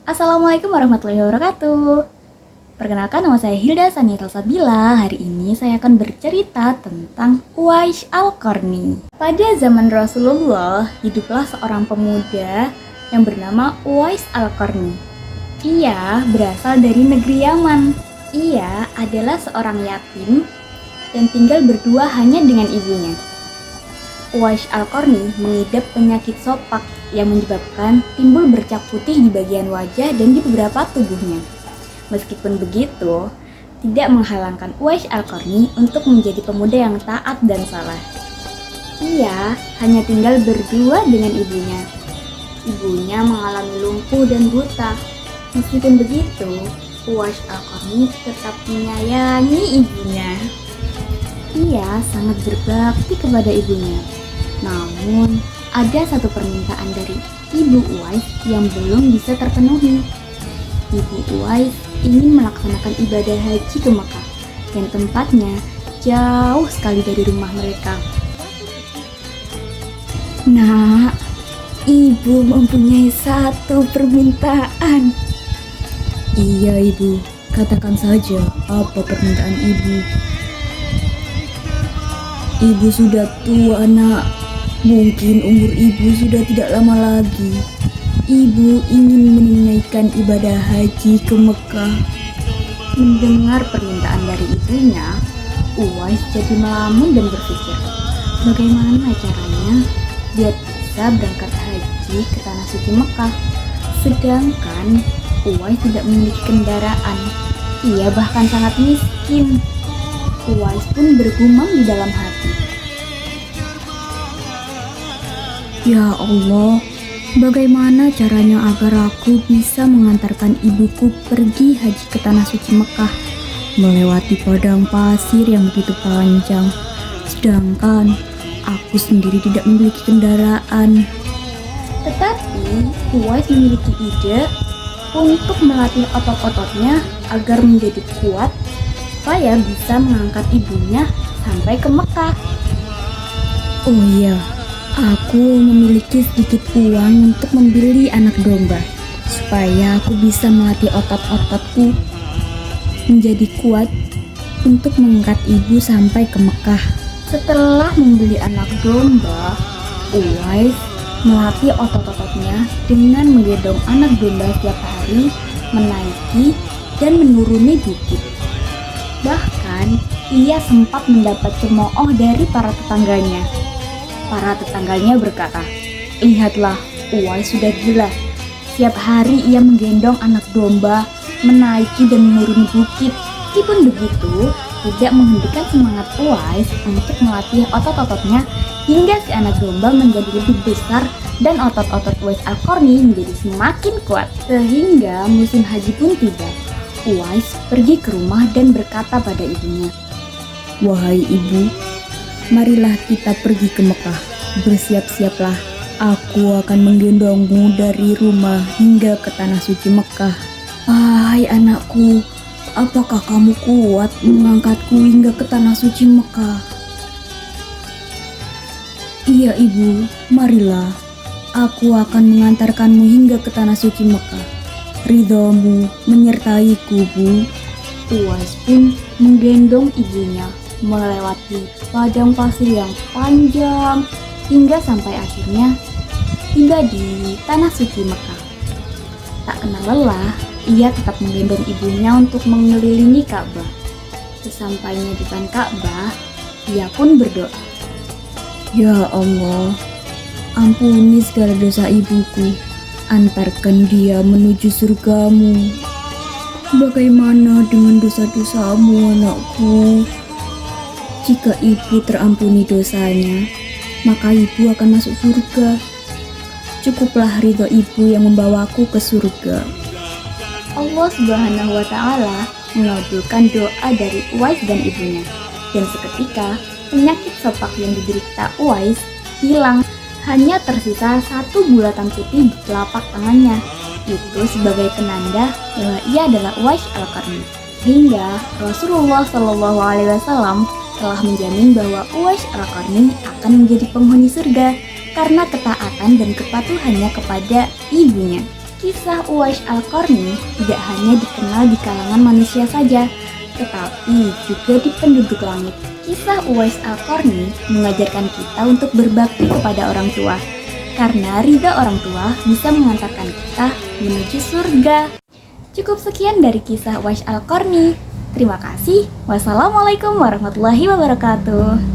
Assalamualaikum warahmatullahi wabarakatuh. Perkenalkan, nama saya Hilda Sania Salsabila. Hari ini saya akan bercerita tentang Uwais Al-Qarni. Pada zaman Rasulullah, hiduplah seorang pemuda yang bernama Uwais Al-Qarni. Ia berasal dari negeri Yaman. Ia adalah seorang yatim dan tinggal berdua hanya dengan ibunya. Uwais Al-Qarni mengidap penyakit sopak yang menyebabkan timbul bercak putih di bagian wajah dan di beberapa tubuhnya. Meskipun begitu, tidak menghalangkan Uwais Al-Qarni untuk menjadi pemuda yang taat dan saleh. Ia hanya tinggal berdua dengan ibunya. Ibunya mengalami lumpuh dan buta. Meskipun begitu, Uwais Al-Qarni tetap menyayangi ibunya. Ia sangat berbakti kepada ibunya. Namun, ada satu permintaan dari Ibu Uwais yang belum bisa terpenuhi. Ibu Uwais ingin melaksanakan ibadah haji ke Mekah, yang tempatnya jauh sekali dari rumah mereka. Nak, ibu mempunyai satu permintaan. Iya ibu, katakan saja apa permintaan ibu. Ibu sudah tua nak, mungkin umur ibu sudah tidak lama lagi. Ibu ingin menunaikan ibadah haji ke Mekah. Mendengar permintaan dari ibunya, Uwais jadi melamun dan berpikir, bagaimana caranya biar bisa berangkat haji ke tanah suci Mekah. Sedangkan Uwais tidak memiliki kendaraan. Ia bahkan sangat miskin. Uwais pun bergumam di dalam hati. Ya Allah, bagaimana caranya agar aku bisa mengantarkan ibuku pergi haji ke tanah suci Mekah, melewati padang pasir yang begitu panjang, sedangkan aku sendiri tidak memiliki kendaraan. Tetapi Uwais memiliki ide untuk melatih otot-ototnya agar menjadi kuat supaya bisa mengangkat ibunya sampai ke Mekah. Oh iya, aku memiliki sedikit uang untuk membeli anak domba, supaya aku bisa melatih otot-ototku menjadi kuat untuk mengangkat ibu sampai ke Mekah. Setelah membeli anak domba, Uwais melatih otot-ototnya dengan menggendong anak domba setiap hari, menaiki dan menuruni bukit. Bahkan, ia sempat mendapat cemooh dari para tetangganya. Para tetangganya berkata, lihatlah, Uwais sudah gila. Setiap hari ia menggendong anak domba, menaiki dan menuruni bukit. Meskipun begitu, tidak menghentikan semangat Uwais untuk melatih otot-ototnya hingga si anak domba menjadi lebih besar dan otot-otot Uwais Al-Qarni menjadi semakin kuat. Sehingga musim haji pun tiba. Uwais pergi ke rumah dan berkata pada ibunya, Wahai ibu, marilah kita pergi ke Mekah. Bersiap-siaplah, aku akan menggendongmu dari rumah hingga ke tanah suci Mekah. Hai anakku, apakah kamu kuat mengangkatku hingga ke tanah suci Mekah? Iya ibu, marilah. Aku akan mengantarkanmu hingga ke tanah suci Mekah. Ridhomu menyertaiku, Bu. Uwais pun menggendong ibunya melewati padang pasir yang panjang hingga sampai akhirnya tiba di tanah suci Mekah. Tak kenal lelah, ia tetap menggendong ibunya untuk mengelilingi Ka'bah. Sesampainya di depan Ka'bah, ia pun berdoa. Ya Allah, ampuni segala dosa ibuku. Antarkan dia menuju surgamu. Bagaimana dengan dosa-dosamu, anakku? Jika ibu terampuni dosanya, maka ibu akan masuk surga. Cukuplah ridho ibu yang membawaku ke surga. Allah Subhanahu wa Ta'ala mengabulkan doa dari Uwais dan ibunya, dan seketika penyakit sopak yang diderita Uwais hilang. Hanya tersisa satu bulatan putih di telapak tangannya. Itu sebagai penanda bahwa ia adalah Uwais Al-Qarni. Hingga Rasulullah Shallallahu Alaihi Wasallam telah menjamin bahwa Uwais Al-Qarni akan menjadi penghuni surga karena ketaatan dan kepatuhannya kepada ibunya. Kisah Uwais Al-Qarni tidak hanya dikenal di kalangan manusia saja, tetapi juga di penduduk langit. Kisah Uwais Al-Qarni mengajarkan kita untuk berbakti kepada orang tua, karena ridha orang tua bisa mengantarkan kita menuju surga. Cukup sekian dari kisah Uwais Al-Qarni. Terima kasih. Wassalamualaikum warahmatullahi wabarakatuh.